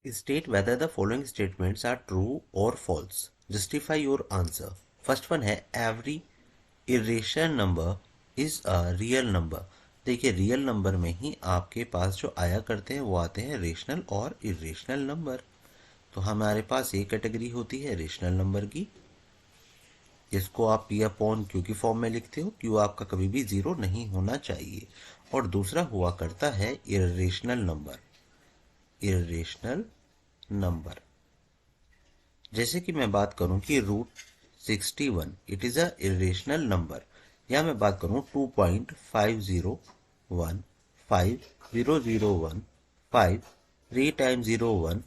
State whether the following statements are true or false. Justify your answer. First one है every irrational number is a real number. देखिए real number में ही आपके पास जो आया करते हैं वो आते हैं रेशनल और इरेशनल नंबर। तो हमारे पास एक कैटेगरी होती है रेशनल नंबर की, जिसको आप पी अपॉन क्यू की फॉर्म में लिखते हो, क्यू आपका कभी भी जीरो नहीं होना चाहिए। और दूसरा हुआ करता है इरेशनल नंबर। इरेशनल नंबर जैसे कि मैं बात करूं कि √61 it is a irrational number, या मैं बात करूं 2.50150015 3 टाइम 01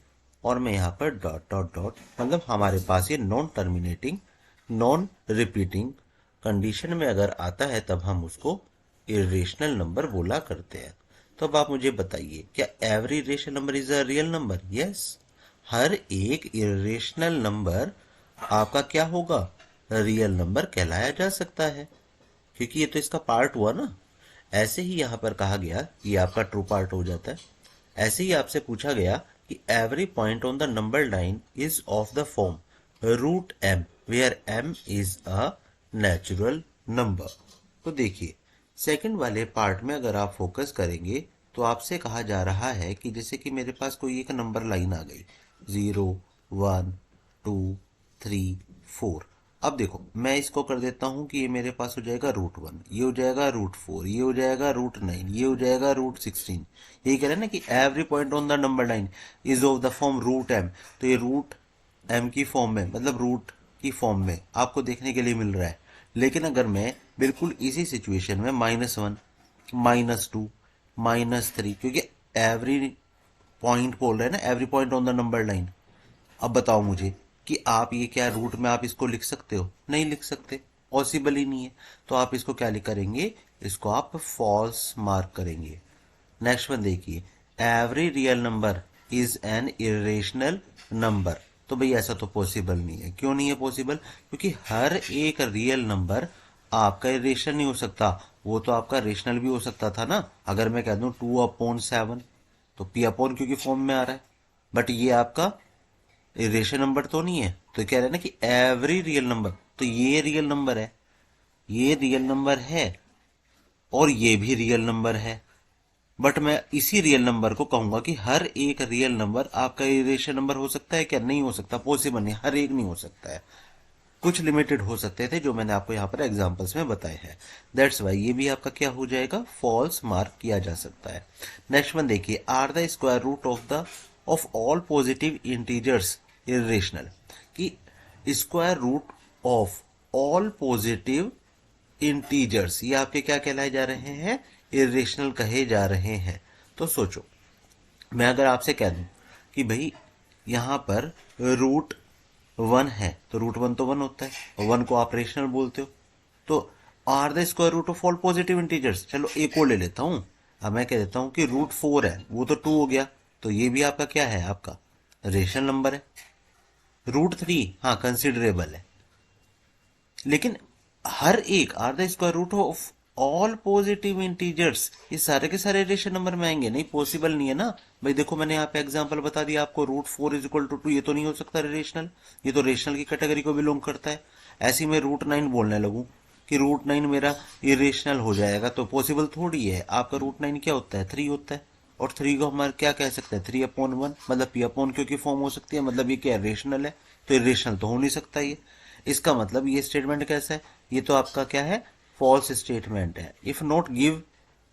और मैं यहाँ पर डॉट डॉट डॉट, मतलब हमारे पास ये non terminating non repeating condition में अगर आता है तब हम उसको इरेशनल नंबर बोला करते हैं। तो अब आप मुझे बताइए, क्या every irrational number is a real number? Yes, हर एक इरेशनल नंबर आपका क्या होगा? रियल नंबर कहलाया जा सकता है, क्योंकि ये तो इसका पार्ट हुआ ना। ऐसे ही यहां पर कहा गया, ये आपका ट्रू पार्ट हो जाता है। ऐसे ही आपसे पूछा गया कि every point on the number line is of the form √m where m is a natural number. तो देखिए सेकंड वाले पार्ट में अगर आप फोकस करेंगे तो आपसे कहा जा रहा है कि जैसे कि मेरे पास कोई एक नंबर लाइन आ गई 0 1 2 3 4। अब देखो मैं इसको कर देता हूं कि ये मेरे पास हो जाएगा √1, ये हो जाएगा √4, ये हो जाएगा √9, ये हो जाएगा √16। यही कह रहे हैं ना कि every point on the number line is of the form √m। तो ये √m की फॉर्म में, मतलब रूट की फॉर्म में आपको देखने के लिए मिल रहा है। लेकिन अगर मैं बिल्कुल इसी सिचुएशन में -1 -2 -3, क्योंकि एवरी पॉइंट बोल रहे हैं ना, every point on the number line. अब बताओ मुझे कि आप ये क्या रूट में आप इसको लिख सकते हो? नहीं लिख सकते, पॉसिबल ही नहीं है। तो आप इसको क्या लिख करेंगे? इसको आप फॉल्स मार्क करेंगे। नेक्स्ट वन देखिए, every real number is an irrational number. तो भाई ऐसा तो पॉसिबल नहीं है। क्यों नहीं है पॉसिबल? क्योंकि हर एक रियल नंबर आपका इरेशनल नहीं हो सकता। वो तो आपका रेशनल भी हो सकता था ना। अगर मैं कह दूं 2/7 तो पी अपॉन क्यू की फॉर्म में आ रहा है, बट ये आपका रेशनल नंबर तो नहीं है। तो कह रहे हैं ना कि एवरी रियल नंबर, तो ये रियल नंबर है, ये रियल नंबर है और ये भी रियल नंबर है। बट मैं इसी रियल नंबर को कहूंगा कि हर एक रियल नंबर आपका इरेशनल नंबर हो सकता है क्या? नहीं हो सकता, पॉसिबल नहीं, हर एक नहीं हो सकता है। कुछ लिमिटेड हो सकते थे जो मैंने आपको यहाँ पर एग्जांपल्स में बताए हैं। दैट्स वाई ये भी आपका क्या हो जाएगा? फॉल्स मार्क किया जा सकता है। नेक्स्ट वन देखिए, are the square root of all positive integers irrational. कि square root of all positive integers ये आपके क्या कहलाए जा रहे हैं? इरेशनल कहे जा रहे हैं। तो सोचो, मैं अगर आपसे कह दूं कि भाई यहां पर √1 है, तो √1 तो 1 होता है और 1 को आप रेशनल बोलते हो। तो are the square root of all positive integers, चलो एक और ले लेता हूं। अब मैं कह देता हूं कि √4 है, वो तो 2 हो गया, तो ये भी आपका क्या है? आपका रेशनल नंबर है। √3 हाँ कंसिडरेबल है, लेकिन हर एक are the square root of all positive integers ये सारे के सारे रेशनल नंबर में आएंगे? नहीं, पॉसिबल नहीं है ना भाई। देखो मैंने यहाँ पे एग्जांपल बता दिया आपको, √4 = 2, ये तो नहीं हो सकता रेशनल, ये तो रेशनल की कैटेगरी को बिलोंग करता है। ऐसे में √9 बोलने लगूं कि √9 मेरा इरेशनल हो जाएगा, तो पॉसिबल थोड़ी है। आपका √9 क्या होता है? 3 होता है, और 3 को हमारे क्या कह सकते हैं? 3/1, मतलब पी अपॉन क्यू की फॉर्म हो सकती है, मतलब ये क्या रेशनल है? तो इरेशनल तो हो नहीं सकता ये। इसका मतलब ये स्टेटमेंट कैसा है? ये तो आपका क्या है? फॉल्स स्टेटमेंट है। If not give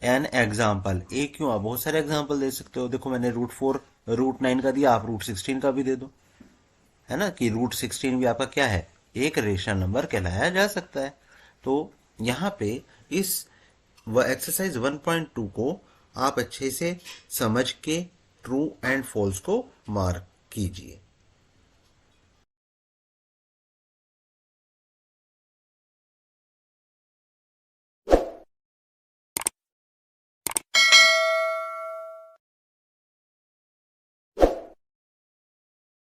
an example, एक क्यों, आप बहुत सारे एग्जाम्पल दे सकते हो। देखो मैंने √4 √9 का दिया, आप √16 का भी दे दो, है ना, कि √16 भी आपका क्या है? एक रेशनल नंबर कहलाया जा सकता है। तो यहाँ पे इस एक्सरसाइज 1.2 को आप अच्छे से समझ के ट्रू एंड फॉल्स को मार्क कीजिए।